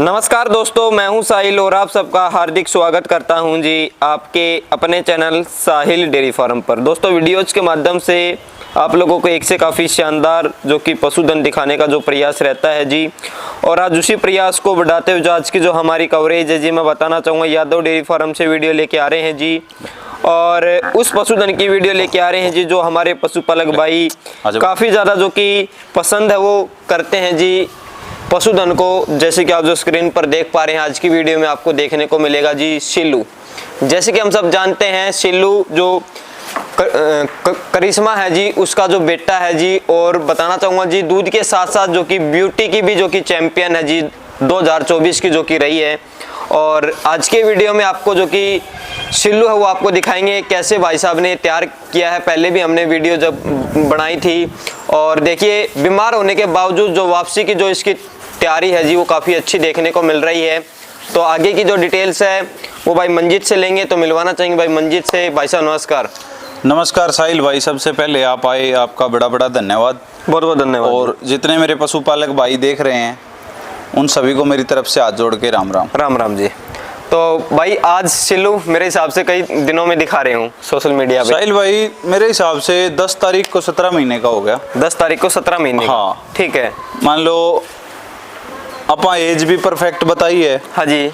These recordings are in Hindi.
नमस्कार दोस्तों, मैं हूं साहिल और आप सबका हार्दिक स्वागत करता हूं जी आपके अपने चैनल साहिल डेयरी फार्म पर। दोस्तों, वीडियोज के माध्यम से आप लोगों को एक से काफ़ी शानदार जो कि पशुधन दिखाने का जो प्रयास रहता है जी, और आज उसी प्रयास को बढ़ाते हुए जो आज की जो हमारी कवरेज है जी, मैं बताना चाहूँगा यादव डेयरी फार्म से वीडियो लेके आ रहे हैं जी। और उस पशुधन की वीडियो लेके आ रहे हैं जी जो हमारे पशुपालक भाई काफ़ी ज़्यादा जो कि पसंद है वो करते हैं जी पशुधन को। जैसे कि आप जो स्क्रीन पर देख पा रहे हैं, आज की वीडियो में आपको देखने को मिलेगा जी शिल्लू। जैसे कि हम सब जानते हैं, शिल्लू जो करिश्मा है जी उसका जो बेटा है जी, और बताना चाहूँगा जी दूध के साथ साथ जो कि ब्यूटी की भी जो कि चैंपियन है जी 2024 की जो कि रही है। और आज के वीडियो में आपको जो कि शिल्लू है वो आपको दिखाएंगे कैसे भाई साहब ने तैयार किया है। पहले भी हमने वीडियो जब बनाई थी, और देखिए बीमार होने के बावजूद जो वापसी की जो इसकी तैयारी है जी वो काफ़ी अच्छी देखने को मिल रही है। तो आगे की जो डिटेल्स है वो भाई मंजीत से लेंगे, तो मिलवाना चाहेंगे भाई मंजीत से। भाई साहब नमस्कार। नमस्कार साहिल भाई, सबसे पहले आप आए, आपका बड़ा बड़ा धन्यवाद। बहुत बहुत धन्यवाद। और जितने मेरे पशुपालक भाई देख रहे हैं उन सभी को मेरी तरफ से हाथ जोड़ के राम राम। राम राम जी। तो भाई आज शिल्लू मेरे हिसाब से कई दिनों में दिखा रहे हूँ सोशल मीडिया पे। साहिल भाई मेरे हिसाब से 10 तारीख को 17 महीने का हो गया। 10 तारीख को 17 महीने। हाँ ठीक है। मान लो अपा एज भी परफेक्ट बताई है। हाँ जी।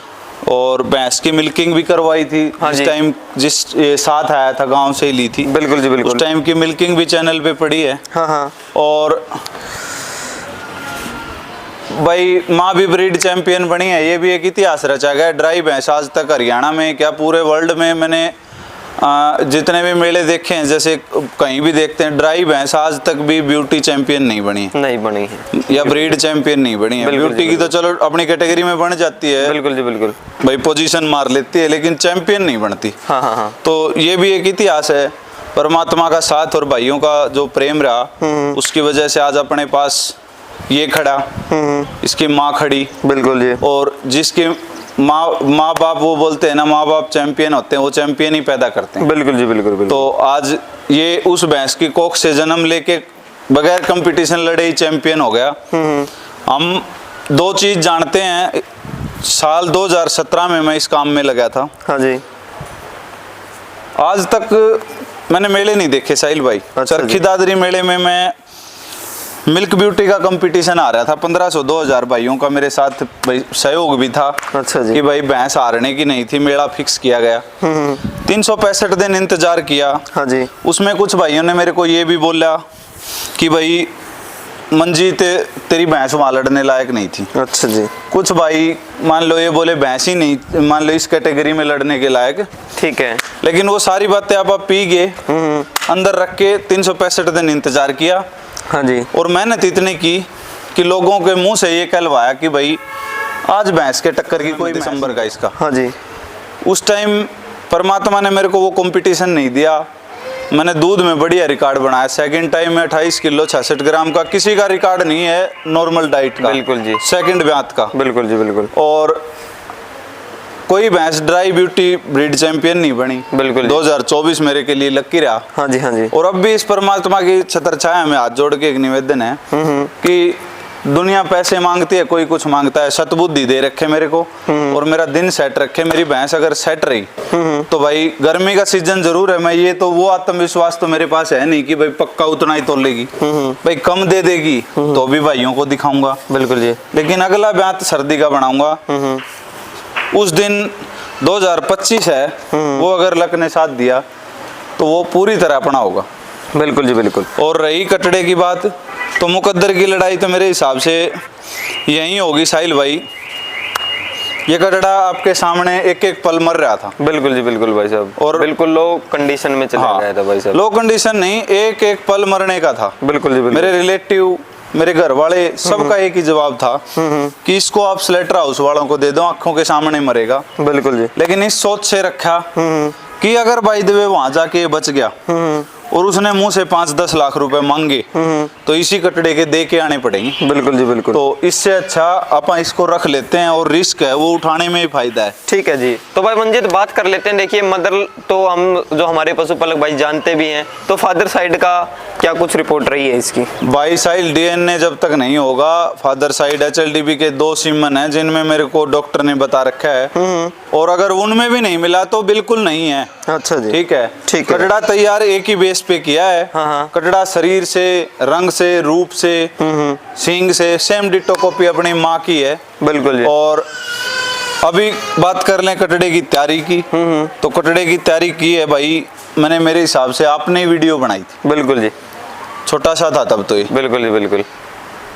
और भैंस की मिल्किंग भी करवाई थी। हाँ जिस टाइम जिस साथ आया था गांव से ही ली थी। बिल्कुल जी बिल्कुल। उस टाइम की मिल्किंग भी चैनल पे पड़ी है। हाँ हाँ। और भाई माँ भी ब्रीड चैंपियन बनी है, ये भी एक इतिहास रचा गया। ड्राई भैंस आज तक हरियाणा में क्या पूरे वर्ल्ड में मैंने जितने भी मेले देखे हैं, जैसे कहीं भी देखते हैं, ड्राई भैंस आज तक भी ब्यूटी चैंपियन नहीं बनी है या ब्रीड चैंपियन नहीं बनी है। ब्यूटी की तो चलो अपनी कैटेगरी में बन जाती है। बिल्कुल जी बिल्कुल। भाई पोजीशन मार लेती है, लेकिन चैंपियन नहीं बनती। हाँ हाँ हाँ। तो ये भी एक इतिहास है। परमात्मा का साथ और भाइयों का जो प्रेम रहा उसकी वजह से आज अपने पास ये खड़ा, इसकी माँ खड़ी। बिल्कुल जी। और जिसके माँ बाप वो बोलते हैं ना, माँ बाप चैंपियन होते हैं, वो चैंपियन ही पैदा करते हैं। बिल्कुल जी बिल्कुल बिल्कुल। तो आज ये उस भैंस की कोख से जन्म लेके बगैर कंपटीशन लड़े ही चैंपियन हो गया। हम दो चीज जानते हैं, साल 2017 में मैं इस काम में लगा था। हाँ जी। आज तक मैंने मेले नहीं देखे साहिल भाई। चरखी दादरी मेले में मैं मिल्क ब्यूटी का कंपटीशन आ रहा था, 1500-2000 भाइयों का मेरे साथ भाई सहयोग भी था। अच्छा जी। कि भाई भैंस हारने की नहीं थी, मेला फिक्स किया गया। 365 दिन इंतजार किया। हाँ जी। उसमें कुछ भाइयों ने मेरे को ये भी बोला कि भाई मंजीत तेरी भैंस वहाँ लड़ने लायक नहीं थी। अच्छा जी। कुछ भाई मान लो ये बोले भैंस ही नहीं, मान लो इस कैटेगरी में लड़ने के लायक। ठीक है। लेकिन वो सारी बातें आप पी गए, अंदर रख के 365 दिन इंतजार किया। हाँ जी। और मेहनत इतनी की कि लोगों के मुंह से ये कहलवाया कि भाई आज भैंस के टक्कर की कोई दिसंबर का इसका। हाँ जी। उस टाइम परमात्मा ने मेरे को वो कंपटीशन नहीं दिया। मैंने दूध में बढ़िया रिकॉर्ड बनाया। सेकंड टाइम में 28 किलो 66 ग्राम का, किसी का रिकॉर्ड नहीं है नॉर्मल डाइट का। बिल्कुल जी। सेकंड ब्यात का। बिल्कुल जी बिल्कुल। और कोई भैंस ड्राई ब्यूटी ब्रीड चैंपियन नहीं बनी। बिल्कुल। 2024 मेरे के लिए लकी रहा। हाँ जी हाँ जी। और अब भी इस परमात्मा की छत्र छाया में हाथ जोड़ के एक निवेदन है कि दुनिया पैसे मांगती है, कोई कुछ मांगता है, सतबुद्धि दे रखे मेरे को और मेरा दिन सेट रखे। मेरी भैंस अगर सेट रही तो भाई गर्मी का सीजन जरूर है, मैं ये तो वो आत्मविश्वास तो मेरे पास है नहीं कि भाई पक्का उतना ही तोलेगी। भाई कम दे देगी तो भी भाइयों को दिखाऊंगा। बिल्कुल जी। लेकिन अगला ब्यात सर्दी का बनाऊंगा। उस दिन 2025 है, वो अगर लक ने साथ दिया तो वो पूरी तरह अपना होगा। बिल्कुल जी बिल्कुल। और रही कटड़े की बात, तो मुकद्दर की लड़ाई तो मेरे हिसाब से यही होगी साहिल भाई। ये कटड़ा आपके सामने एक एक पल मर रहा था। बिल्कुल जी बिल्कुल भाई साहब। और बिल्कुल लो कंडीशन में चला गया था भाई साहब। लो कंडीशन नहीं, एक एक पल मरने का था। बिल्कुल जी बिल्कुल। मेरे रिलेटिव, मेरे घर वाले, सबका एक ही जवाब था कि इसको आप स्लेटर हाउस वालों को दे दो, आंखों के सामने मरेगा। बिल्कुल जी। लेकिन इस सोच से रखा कि अगर भाई देवे वहां जाके बच गया और उसने मुंह से 5-10 लाख रुपए मांगे तो इसी कटड़े के दे के आने पड़ेंगे। बिल्कुल जी बिल्कुल। तो इससे अच्छा अपन इसको रख लेते हैं और रिस्क है वो उठाने में ही फायदा है। ठीक है जी। तो भाई मंजीत बात कर लेते हैं। देखिए मदर तो हम जो हमारे पशुपालक भाई जानते भी हैं, तो फादर साइड का क्या कुछ रिपोर्ट रही है इसकी? बाई साइड डीएनए जब तक नहीं होगा, फादर साइड एचएलडीबी के 2 सीमन हैं जिनमें मेरे को डॉक्टर ने बता रखा है, और अगर उनमें भी नहीं मिला तो बिल्कुल नहीं है। अच्छा जी। ठीक है। ठीक है। कटड़ा तैयार एक ही बेस पे किया है। हाँ। कटड़ा शरीर से, रंग से, रूप से, सींग से सेम डिट्टो कॉपी अपनी माँ की है। बिल्कुल जी। और अभी बात कर लें कटड़े की तैयारी की, तो कटड़े की तैयारी की है भाई मैंने, मेरे हिसाब से आपने वीडियो बनाई थी। बिल्कुल जी। छोटा सा था तब तो ये। बिल्कुल जी बिल्कुल।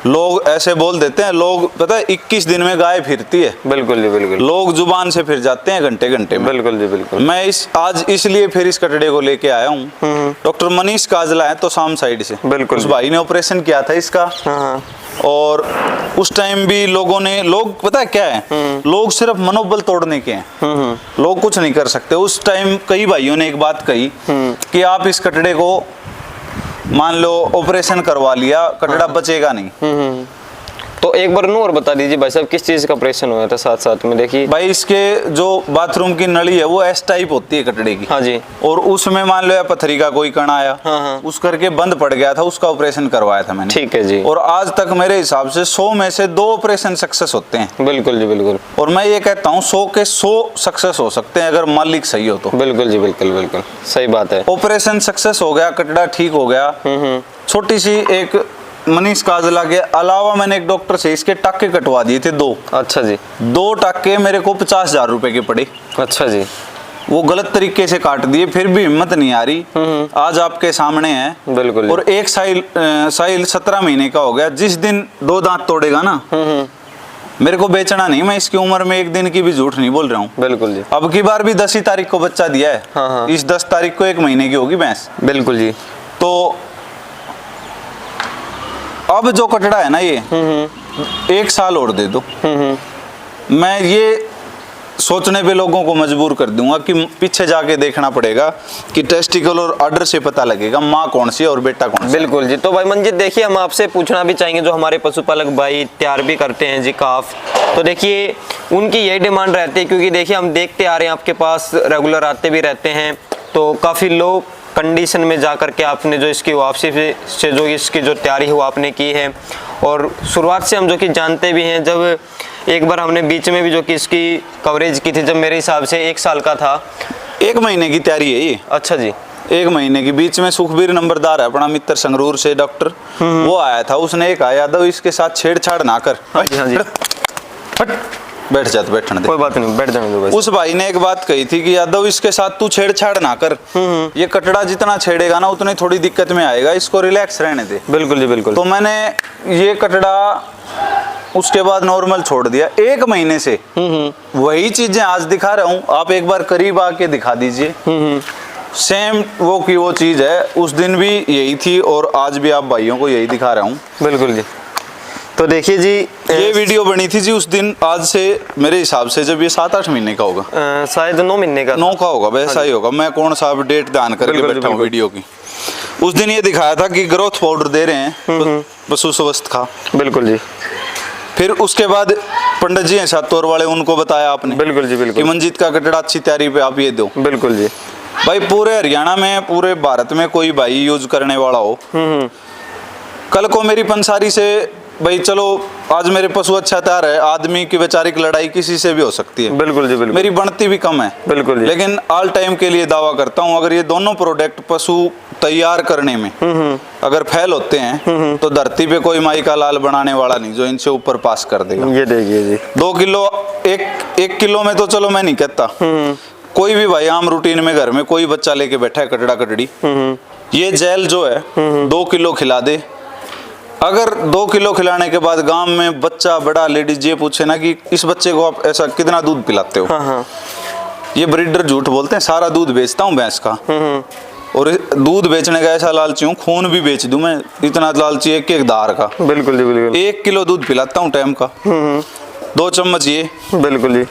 लोग ऐसे बोल देते हैं, लोग पता है 21 दिन में गाय फिरती है। बिल्कुल जी बिल्कुल। लोग जुबान से फिर जाते हैं घंटे घंटे में। बिल्कुल जी बिल्कुल। मैं आज इसलिए फिर इस कटड़े को लेके आया हूँ। डॉक्टर मनीष काजला है तो शाम साइड से। बिल्कुल। उस भाई ने ऑपरेशन किया था इसका। हाँ। और उस टाइम भी लोग पता है क्या है, लोग सिर्फ मनोबल तोड़ने के हैं। लोग कुछ नहीं कर सकते। उस टाइम कई भाइयों ने एक बात कही कि आप इस कटड़े को मान लो ऑपरेशन करवा लिया, कटड़ा बचेगा नहीं। तो एक बार और बता दीजिए भाई साहब किस चीज का ऑपरेशन हुआ था साथ साथ में? देखिए भाई इसके जो बाथरूम की नली है वो एस टाइप होती है कटड़े की। हाँ जी। और उसमें मान लो या पत्थरी का कोई कण आया, हाँ। उस करके बंद पड़ गया था, उसका ऑपरेशन करवाया था मैंने। ठीक है जी। और आज तक मेरे हिसाब से 100 में से 2 ऑपरेशन सक्सेस होते हैं। बिल्कुल जी बिल्कुल। और मैं ये कहता हूँ 100 के 100 सक्सेस हो सकते हैं अगर मालिक सही हो तो। बिल्कुल जी बिल्कुल बिल्कुल सही बात है। ऑपरेशन सक्सेस हो गया, कटड़ा ठीक हो गया। छोटी सी एक मनीष काजला के अलावा मैंने एक डॉक्टर से इसके टाके कटवा दिए थे 2। अच्छा जी। 2 टाके मेरे को 50,000 रुपए के पड़े। अच्छा जी। वो गलत तरीके से काट दिए, फिर भी हिम्मत नहीं आ रही। आज आपके सामने है। बिल्कुल। और एक साइल 17 महीने का हो गया। जिस दिन 2 दांत तोड़ेगा ना, मेरे को बेचना नहीं। मैं इसकी उम्र में एक दिन की भी झूठ नहीं बोल रहा हूँ। बिल्कुल जी। अब की बार भी 10 ही तारीख को बच्चा दिया है। हाँ। इस 10 तारीख को 1 महीने की होगी भैंस। बिल्कुल जी। तो अब जो कटड़ा है ना ये 1 साल और दे दो, मैं ये सोचने पे लोगों को मजबूर कर दूंगा कि पीछे जाके देखना पड़ेगा कि टेस्टिकल और आर्डर से पता लगेगा माँ कौन सी है और बेटा कौन सा। बिल्कुल जी। तो भाई मंजीत देखिए हम आपसे पूछना भी चाहेंगे, जो हमारे पशुपालक भाई तैयार भी करते हैं जी काफ, तो देखिए उनकी यही डिमांड रहती है, क्योंकि देखिए हम देखते आ रहे हैं आपके पास रेगुलर आते भी रहते हैं, तो काफ़ी लो कंडीशन में जा करके आपने जो इसकी वापसी से जो इसकी जो तैयारी है वो आपने की है। और शुरुआत से हम जो कि जानते भी हैं, जब एक बार हमने बीच में भी जो कि इसकी कवरेज की थी, जब मेरे हिसाब से 1 साल का था। 1 महीने की तैयारी है ये। अच्छा जी। 1 महीने की। बीच में सुखबीर नंबरदार है अपना मित्र संगरूर से डॉक्टर, वो आया था। उसने एक आया यादव इसके साथ छेड़छाड़ ना कर। हाँ जी। हाँ जी। बैठ जाते, बैठने दे, कोई बात नहीं, बैठ जाने दो। उस भाई ने एक बात कही थी कि यादव इसके साथ तू छेड़छाड़ ना कर, ये कटड़ा जितना छेड़ेगा ना उतनी थोड़ी दिक्कत में आएगा, इसको रिलैक्स रहने दे। बिल्कुल जी बिल्कुल। तो मैंने ये कटड़ा उसके बाद नॉर्मल छोड़ दिया 1 महीने से। वही चीजें आज दिखा रहा हूँ, आप एक बार करीब आके दिखा दीजिए। सेम वो की वो चीज है, उस दिन भी यही थी और आज भी आप भाइयों को यही दिखा रहा हूँ। बिल्कुल जी। तो देखिए जी ये वीडियो बनी थी जी उस दिन, आज से मेरे हिसाब से जब ये 7-8 महीने का होगा, शायद 9 महीने का 9 का होगा, वैसा ही होगा। मैं कौन सा डेट ध्यान करके बैठा हूँ वीडियो की। उस दिन ये दिखाया था कि ग्रोथ पाउडर दे रहे हैं पशु स्वस्थ का। बिल्कुल जी। फिर उसके बाद पंडित जी हैं सातोर वाले, उनको बताया आपने। बिल्कुल जी कि बिल्कुल। मंजीत का कटड़ा अच्छी तैयारी पे आप ये दो। बिल्कुल जी। भाई पूरे हरियाणा में, पूरे भारत में कोई भाई यूज करने वाला हो, कल को मेरी पंसारी से भाई चलो आज मेरे पशु अच्छा तैयार है, आदमी की वैचारिक लड़ाई किसी से भी हो सकती है। बिल्कुल जी बिल्कुल। मेरी बनती भी कम है। बिल्कुल जी। लेकिन ऑल टाइम के लिए दावा करता हूँ, अगर ये दोनों प्रोडक्ट पशु तैयार करने में अगर फेल होते हैं तो धरती पे कोई माई का लाल बनाने वाला नहीं जो इनसे ऊपर पास कर देगा। ये देखिए जी 2 किलो, एक किलो में तो चलो मैं नहीं कहता, कोई भी भाई आम रूटीन में घर में कोई बच्चा लेके बैठा है कटड़ा कटड़ी, ये जेल जो है 2 किलो खिला दे। अगर 2 किलो खिलाने के बाद गांव में बच्चा बड़ा लेडीज ये पूछे ना कि इस बच्चे को आप ऐसा कितना दूध पिलाते हो, हाँ। ये ब्रीडर झूठ बोलते हैं। सारा दूध बेचता हूँ भैंस का, और दूध बेचने का ऐसा लालची हूँ, खून भी बेच दूं मैं, इतना लालची, एक धार का। बिल्कुल जी बिल्कुल। 1 किलो दूध पिलाता हूँ टाइम का, 2 चम्मच ये। बिल्कुल जी।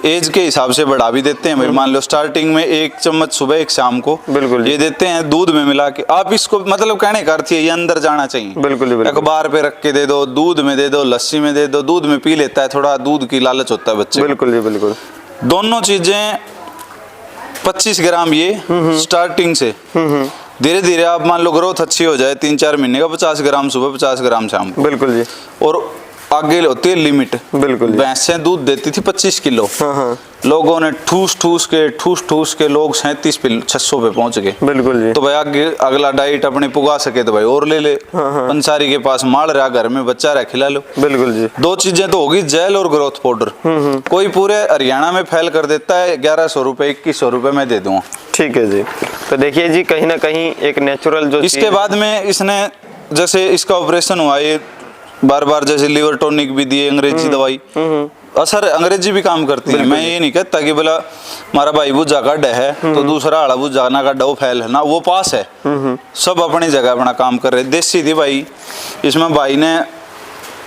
एज के हिसाब से बढ़ा भी देते हैं भाई। मान लो स्टार्टिंग में 1 चम्मच सुबह 1 शाम को बिल्कुल ये देते हैं दूध में मिला के। आप इसको मतलब कहने का अर्थ ये अंदर जाना चाहिए। बिल्कुल जी, बिल्कुल। अखबार पे रख के दे दो, दूध में दे दो, लस्सी में दे दो, दूध में पी लेता है, थोड़ा दूध की लालच होता है बच्चे। बिल्कुल जी, बिल्कुल। दोनों चीजें 25 ग्राम ये स्टार्टिंग से धीरे धीरे आप मान लो ग्रोथ अच्छी हो जाए 3-4 महीने का 50 ग्राम सुबह 50 ग्राम शाम को। बिल्कुल जी। और आगे होती है लिमिट। बिल्कुल जी। भैंसें दूध देती थी 25 किलो। हाँ। लोगों ने ठूस ठूस के लोग 3700 पे पहुंच गए। बिल्कुल जी। तो भाई आगे अगला डाइट अपने पुगा सके तो भाई और ले ले। पंसारी के पास माल रहा, घर में बच्चा रहा, खिला लो। बिल्कुल जी। 2 चीजें तो होगी, जेल और ग्रोथ पाउडर। कोई पूरे हरियाणा में फैल कर देता है 1100 रुपए 2100 रुपए में दे दूंगा। ठीक है जी। तो देखिए जी, कहीं ना कहीं एक नेचुरल जो इसके बाद में इसने जैसे इसका ऑपरेशन हुआ, ये बार बार जैसे लिवर टॉनिक भी दिए, अंग्रेजी दवाई असर अंग्रेजी भी काम करती है। मैं ये नहीं कहता कि बोला हमारा भाई बुझा का डे है तो दूसरा आड़ा बुझा ना का डो फैल है ना, वो पास है। सब अपनी जगह अपना काम कर रहे। देसी थी भाई, इसमें भाई ने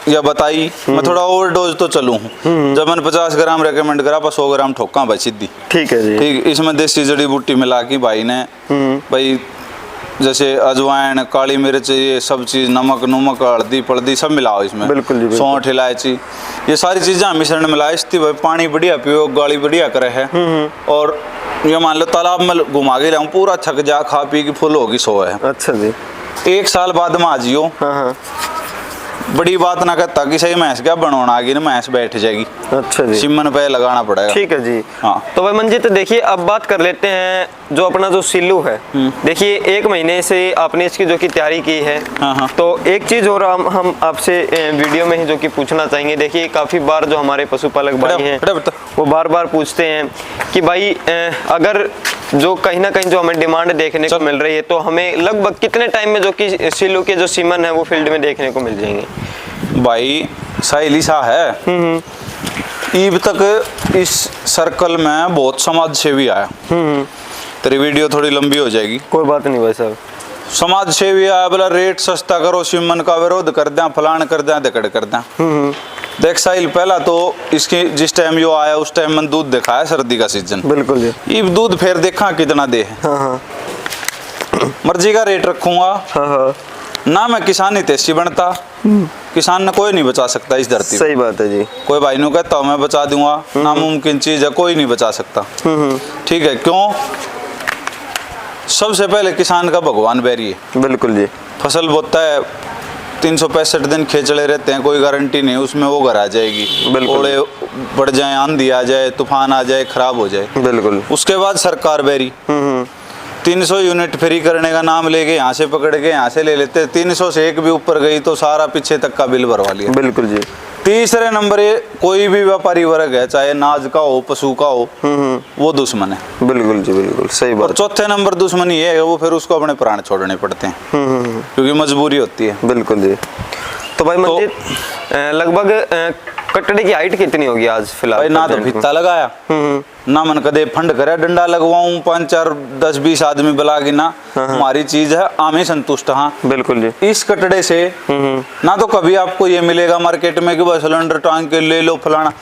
या बताई मैं थोड़ा ओवरडोज तो चलूं हूँ। जब मैंने 50 ग्राम रेकमेंड करा पर 100 ग्राम ठोका भाई सीधी। ठीक है जी। ठीक, इसमें देसी जड़ी बूटी मिला के भाई ने भाई जैसे अजवाइन, काली मिर्च, ये सब चीज, नमक नुमक, हल्दी पल्दी सब मिलाओ इसमें। बिल्कुल जी, बिल्कुल। सौंठ, इलायची, ये सारी चीजें मिश्रण मिलाए इसकी भाई पानी बढ़िया पियो, गाली बढ़िया करे है। और ये मान लो तालाब में घुमा के लाऊं, पूरा थक जा, खा पी की फुल होगी सो है। अच्छा जी। 1 साल बाद में आ जियो। हाँ। बड़ी बात ना कहता कि सही भैंस क्या बनवाना आ गई ना, भैंस बैठ जाएगी। अच्छा जी। सिमन पे लगाना पड़ेगा। ठीक है जी। हाँ। तो भाई मंजीत, देखिए अब बात कर लेते हैं जो अपना जो सिल्लू है। देखिए 1 महीने से आपने इसकी जो की तैयारी की है। हाँ। तो एक चीज और हम आपसे वीडियो में ही जो कि पूछना चाहेंगे। देखिए काफी बार जो हमारे पशुपालक भाई हैं वो बार बार पूछते हैं कि भाई अगर जो कहीं ना कहीं जो हमें डिमांड देखने को मिल रही है तो हमें लगभग कितने टाइम में जो कि सिल्लू के जो सीमन है वो फील्ड में देखने को मिल जाएंगे? भाई साहिल सा है। ईब तक इस सर्कल में बहुत समाज सेवी आया। तेरी वीडियो थोड़ी लंबी हो जाएगी। कोई बात नहीं भाई साहब। समाज सेवी आया, बोला रेट सस्ता करो, सिमन का विरोध कर दें, फलान कर दें, दकड़ कर दें। देख साहिल, पहला तो इसकी जिस टाइम यो आया उस टाइम मैंने दूध देखा है, सर्दी का सीजन। बिल्कुल जी। ईब दूध फिर देखा कितना दे है। हाँ। मर्जी का रेट रखूंगा। हाँ। ना मैं किसान ही तेजी बनता, किसान ने कोई नहीं बचा सकता इस धरती। सही बात है जी। कोई भाई नु कहता हूँ मैं बचा दूंगा, नामुमकिन चीज है, कोई नहीं बचा सकता। ठीक है, क्यों? सबसे पहले किसान का भगवान बैरी है। बिल्कुल जी। फसल बोता है 365 दिन खेचड़े रहते हैं, कोई गारंटी नहीं उसमें वो घर आ जाएगी। ओले बढ़ जाए, आंधी आ जाए, तूफान आ जाए, खराब हो जाए। बिल्कुल। उसके बाद सरकार बैरी 300 यूनिट फ्री करने का नाम लेके यहाँ से पकड़ के यहाँ से ले लेते। 300 से एक भी ऊपर गई तो सारा पीछे तक का बिल भरवा लिया। बिल्कुल जी। तीसरे नंबर ये कोई भी व्यापारी वर्ग है, चाहे नाज का हो, पशु का हो, वो दुश्मन है। बिल्कुल जी, बिल्कुल सही बात। और चौथे नंबर दुश्मन ये है वो फिर उसको अपने प्राण छोड़ने पड़ते हैं क्योंकि मजबूरी होती है। बिल्कुल जी। तो भाई मंजीत, लगभग कटड़े की हाइट कितनी होगी आज फिलहाल? भाई ना तो भित्ता लगाया, ना मन कदे फंड करे डंडा लगवाऊं 5, 4, 10, 20 आदमी बुला के ना। हमारी चीज है, आमे संतुष्ट। हाँ बिल्कुल जी। इस कटड़े से ना तो कभी आपको ये मिलेगा मार्केट में कि बस सिलेंडर टांग के ले लो फलाना।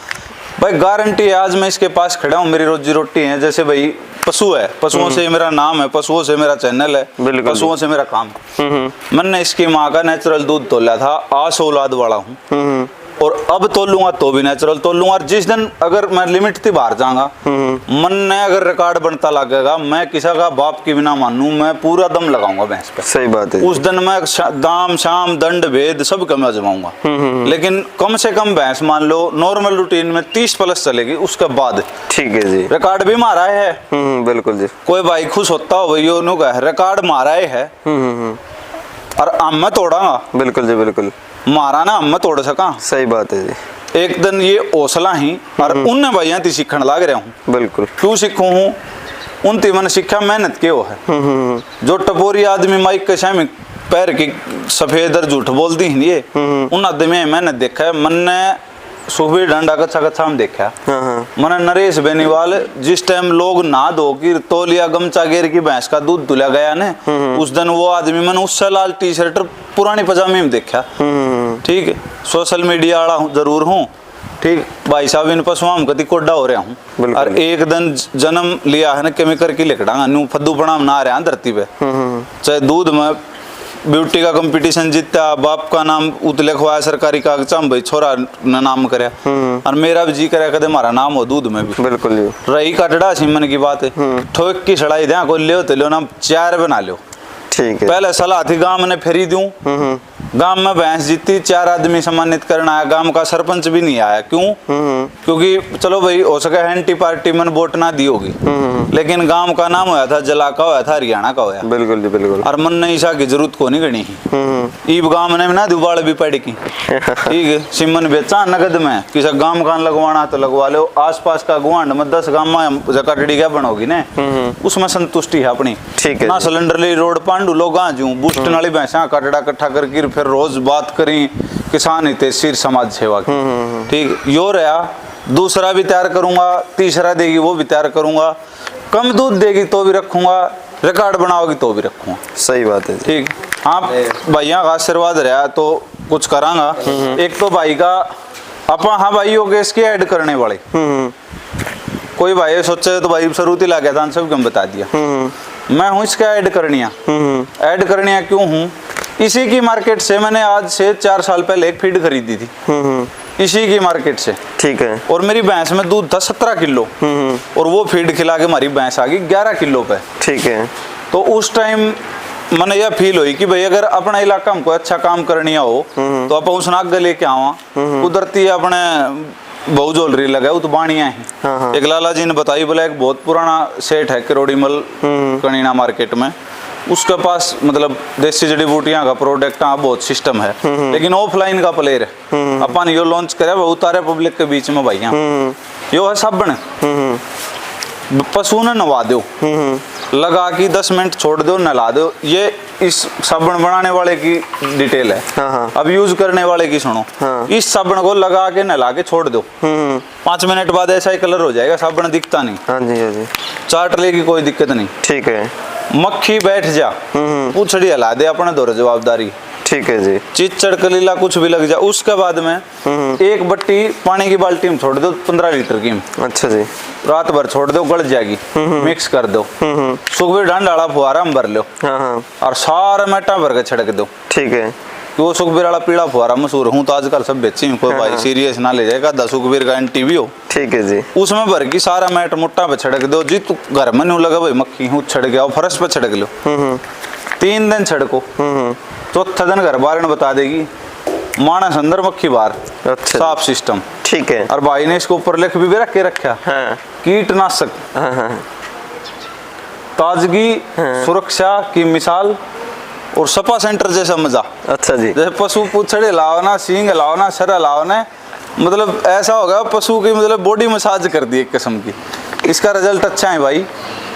भाई गारंटी है, आज मैं इसके पास खड़ा हूँ, मेरी रोजी रोटी है। जैसे भाई पशु है, पशुओं से मेरा नाम है, पशुओं से मेरा चैनल है, पशुओं से मेरा काम। मैंने इसकी माँ का नेचुरल दूध तोला था, 8 औलाद वाला हूँ और अब तोल लूंगा तो भी नेचुरल तोल लूंगा। और जिस दिन अगर मैं लिमिट थी बाहर जाऊंगा, मन ने अगर रिकॉर्ड बनता लगेगा, मैं किसी का बाप की बिना मानू, मैं पूरा दम लगाऊंगा भैंस पे। सही बात है। उस दिन मैं दाम शाम दंड भेद सब कम आजमाऊंगा। लेकिन कम से कम भैंस मान लो नॉर्मल रूटीन में 30 प्लस चलेगी, उसके बाद ठीक है जी। रिकॉर्ड भी मारा है। बिल्कुल जी। कोई भाई खुश होता हो भैया रिकॉर्ड मारा है और हम तोड़ांगा। बिल्कुल जी, बिल्कुल मारा ना हम तोड़ सका। सही बात है जी। एक दिन ये हौसला ही और उनने भैया ती सीखने लग रहा हूँ। बिल्कुल। क्यों सीखू हूँ? उन ती मैंने सीखा मेहनत के वो है। जो टपोरी आदमी माइक के सामने पैर की सफेद और झूठ बोलती है ये, उन आदमी मेहनत देखा है। मन ने सुखबीर डंडा कच्चा हम देखा। मैंने नरेश बेनीवाल जिस टाइम लोग ना धो की तोलिया गमचा गेर की भैंस का दूध धुला गया ने, उस दिन वो आदमी मैंने उससे लाल टी शर्ट पुरानी पजामे में देखा। ठीक है, सोशल मीडिया वाला जरूर हूँ ठीक भाई साहब इन पशुओं में कति कोड्डा हो रहा हूँ बिल्कुल। और एक दिन जन्म लिया है ना केमिकल की लिखड़ा नू फद्दू प्रणाम ना रहा धरती पे, चाहे दूध में ब्यूटी का कंपटीशन जीता, बाप का नाम उत लिखवाया सरकारी कागज में, भाई छोरा ने नाम करे और मेरा भी जी करे कदे हमारा नाम हो दूध में भी। बिल्कुल जी। रही कटड़ा सिमन की बात है, ठोक की सड़ाई दे कोई लियो तो लियो ना 4 बना लियो। ठीक है। पहले सलाह थी गांव ने फेरी दूं, गांव में भैंस जीती 4 आदमी सम्मानित करना आया, गांव का सरपंच भी नहीं आया। क्यों? क्योंकि चलो भाई हो सके एंटी पार्टी में वोट ना दी होगी, लेकिन गांव का नाम होया था जला का होया था हरियाणा का होया। बिल्कुल जी बिल्कुल। और मन नहीं ईसा की जरूरत को नहीं गणी ईब गांव ने ना दुबाड़ भी पड़ की ठीक है, सिमन बेचा नगद में, किसी गांव का लगवाना तो लगवा लो, आसपास का गुआंढ में 10 गांव में कटड़ी क्या बनोगी ने उसमें संतुष्टि है अपनी। ठीक है ना सिलेंडर ले रोड पांडू लोग जूं बूस्ट वाली भैंसा कटड़ा इकट्ठा करके फिर रोज बात करी किसान हितैषी समाज सेवा की। ठीक यो रहा, दूसरा भी तैयार करूंगा, तीसरा देगी वो भी तैयार करूंगा, कम दूध देगी तो भी रखूंगा, रिकॉर्ड बनाओगी तो भी रखूंगा। सही बात है। ठीक, हाँ भैया का आशीर्वाद रहा तो कुछ करांगा। एक तो भाई का अपा, हाँ भाई हो गए इसके ऐड करने वाले, कोई भाई सोचे तो भाई शरूती ला गया था सबको हम बता दिया। मैं हूँ इसका ऐड करनिया, ऐड करनिया क्यों हूँ, इसी की मार्केट से मैंने आज से 4 साल पहले एक फीड खरीदी थी, इसी की मार्केट से। ठीक है। और मेरी भैंस में दूध था 17 किलो और वो फीड खिला के हमारी भैंस आ गई 11 किलो पे। ठीक है। तो उस टाइम मैंने यह फील हुई कि भाई अगर अपना इलाका हमको अच्छा काम करनी हो तो आप उस नाग लेके आवा, कुदरती अपने बहु ज्वेलरी लगा वो तो बाणिया है। एक लाला जी ने बताई, बोला एक बहुत पुराना सेठ है किरोड़ीमल कनीना मार्केट में, उसके पास मतलब देसी जड़ी बूटियां का प्रोडक्ट का बहुत सिस्टम है, लेकिन ऑफलाइन का प्लेयर है। अपन यो लॉन्च करे वो उतारे पब्लिक के बीच में भैया, यो है साबन, पशु ने नवा दो, लगा के 10 मिनट छोड़ दो, नला दो। ये इस साबुन बनाने वाले की डिटेल है। अब यूज करने वाले की सुनो। इस साबुन को लगा के नला के छोड़ दो, 5 मिनट बाद ऐसा ही कलर हो जाएगा, साबुन दिखता नहीं। हाँ जी, हाँ जी। चाट लेगी कोई दिक्कत नहीं। ठीक है। मक्खी बैठ जा, पूछड़ी हला दे, अपने दौरे जवाबदारी। ठीक है जी। चीज चड़कलीला कुछ भी लग जाए, उसके बाद में एक बट्टी पानी की बाल्टी में छोड़ दो 15 लीटर की। अच्छा जी। रात भर छोड़ दो, गल जाएगी, मिक्स कर दो, सुखबीर ढंड वाला फुहारा में भर लो और सारा मेटा भर के छिड़क दो। ठीक है। वो सुखबीर वाला पीला फुहारा मशहूर हूँ तो आजकल सब बेची हूँ, कोई भाई सीरियस ना ले जाएगा, 10 सुखबीर का एंटी भी हो। ठीक है जी। उसमें भर की सारा मैट मुट्टा पे छिड़क दो जी, तू घर में नहीं लगा भाई मक्खी हूँ छिड़क गया, फर्श पे छिड़क लो, 3 दिन छिड़को, चौथा दिन घर बार बता देगी मानस अंदर मक्खी बाहर। अच्छा। साफ सिस्टम। ठीक है। और भाई ने इसके ऊपर लिख भी रख के रखा, कीटनाशक, ताजगी, सुरक्षा की मिसाल और सपा सेंटर जैसा मजा। अच्छा जी। जैसे पशु पूछड़े लाओ ना, सींग लाओ ना, सरा लाओ ना, मतलब ऐसा होगा पशु की मतलब बॉडी मसाज कर दी एक किस्म की। इसका रिजल्ट अच्छा है भाई।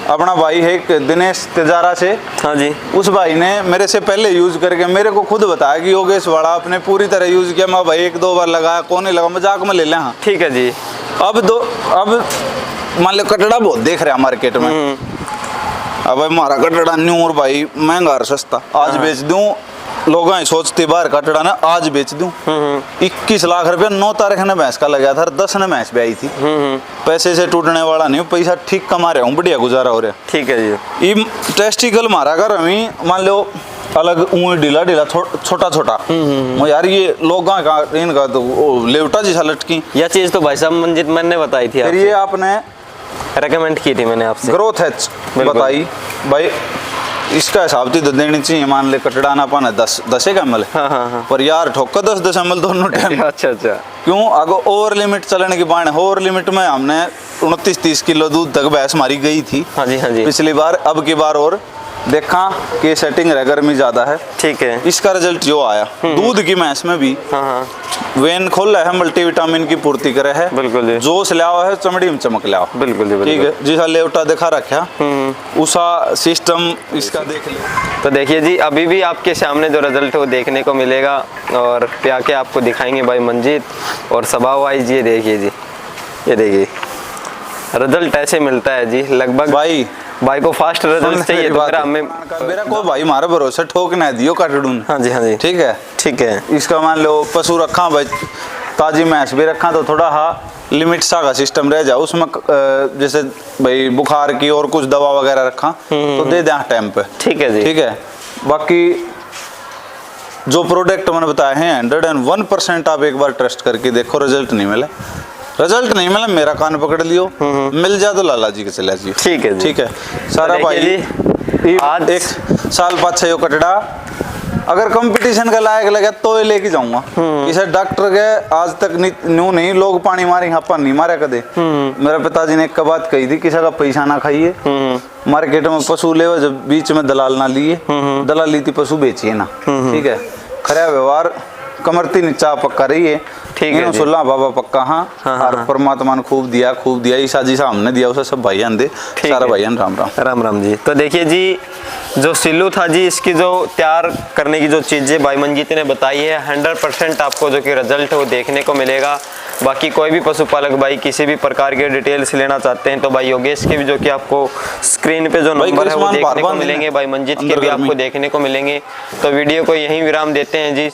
अपना भाई है एक दिनेश तेजारा से। हाँ जी। उस भाई ने मेरे से पहले यूज करके मेरे को खुद बताया कि योगेश वाला आपने पूरी तरह यूज किया। मैं भाई 1-2 बार लगाया, कौन नहीं लगा, मजाक में ले लें। हाँ ठीक है जी। अब मान लो कटड़ा बहुत देख रहे हैं मार्केट में, अब हमारा कटड़ा न्यू और भाई महंगा और सस्ता, आज बेच दूं, लोग सोचते बाहर कटड़ा ना आज बेच दूं। 21 लाख रुपया 9 तारीख ने भैंस का लगा था, 10 ने भैंस भी आई थी। पैसे से टूटने वाला नहीं, पैसा ठीक कमा रहा हूँ, बढ़िया गुजारा हो रहा है। ठीक है जी। ये टेस्टिकल मारा कर हमें मान लो अलग ऊँट ढीला ढीला छोटा छोटा, यार ये लोग इनका तो लेवटा जैसा लटकी। यह चीज तो भाई साहब मंजित मैंने ने बताई थी, फिर ये आपने रेकमेंड की थी मैंने आपसे, ग्रोथ एच बताई भाई। इसका हिसाब तो देनी चाहिए, मान ले कटड़ा ना पाना 10 ml। हाँ। पर यार ठोका 10 ml दोनों टाइम। अच्छा। क्यों आगो ओवर लिमिट चलने की बाण, ओवर लिमिट में हमने 29-30 किलो दूध तक भैंस मारी गई थी। हाँ जी, हाँ जी। पिछली बार, अब की बार और देखा कि सेटिंग रह, गर्मी ज्यादा है। ठीक है। इसका रिजल्ट जो आया दूध की भैंस में भी, वेन खोला है, मल्टीविटामिन की पूर्ति करे है। बिल्कुल जी। जोश लाओ है, चमड़ी में चमक लाओ। बिल्कुल जी। ठीक है। जिसा लेवटा दिखा रखा उसा सिस्टम इसका देख लिया। तो देखिए जी, अभी भी आपके सामने जो रिजल्ट है वो देखने को मिलेगा और प्या के आपको दिखाएंगे भाई मंजीत और स्वभाव वाइज। ये देखिए जी, ये देखिए रिजल्ट ऐसे मिलता है जी, लगभग भाई को फास्ट रिजल्ट चाहिए तो मेरा को भाई हमारा भरोसा ठोक ना दियो काटून। हाँ जी, हाँ जी। ठीक है। ठीक है। इसका मान लो पशु रखा भाई ताजी भैंस भी रखा तो थोड़ा लिमिट सा का सिस्टम रह जाए उसमें, जैसे भाई बुखार की और कुछ दवा वगैरह रखा तो दे दें टाइम पे। ठीक है जी। ठीक है। बाकी जो प्रोडक्ट मैंने बताए हैं 101% आप एक बार ट्रस्ट करके देखो, रिजल्ट नहीं मिले, रिजल्ट नहीं मिला मेरा कान पकड़ लियो, मिल जा तो लाला जी के चले जाइए। ठीक है जी। ठीक है सारा भाई। आज एक साल पाँच यो कटड़ा अगर कंपटीशन का लायक लगे तो ये लेके जाऊंगा। इसे डॉक्टर के आज तक न्यू नहीं लोग पानी मारे, यहाँ पर नहीं मारे कदे। मेरे पिताजी ने एक बात कही थी, किसी का पैसा ना खाइए, मार्केट में पशु ले जब बीच में दलाल ना लिए, दलाल ली थी पशु बेचिए ना। ठीक है। खरा व्यवहार कमरती नीचा पक्का रही है। ठीक है जी। सुल्ला बाबा पक्का। हाँ और परमात्मा ने खूब दिया ईसा जी साहब ने दिया उसे सब भाईयान दे, सारा भाईयान राम राम। राम राम जी। तो देखिए जी जो सिल्लू था जी, इसकी जो तैयार करने की जो चीज़ें भाई मंजीत ने बताई है 100% आपको जो कि रिजल्ट है वो देखने को मिलेगा। बाकी कोई भी पशुपालक भाई किसी भी प्रकार के डिटेल्स लेना चाहते हैं तो भाई योगेश के भी जो कि आपको स्क्रीन पे जो नंबर है वो देखने को मिलेंगे, भाई मंजीत के भी आपको देखने को मिलेंगे। तो वीडियो को यहीं विराम देते हैं जी।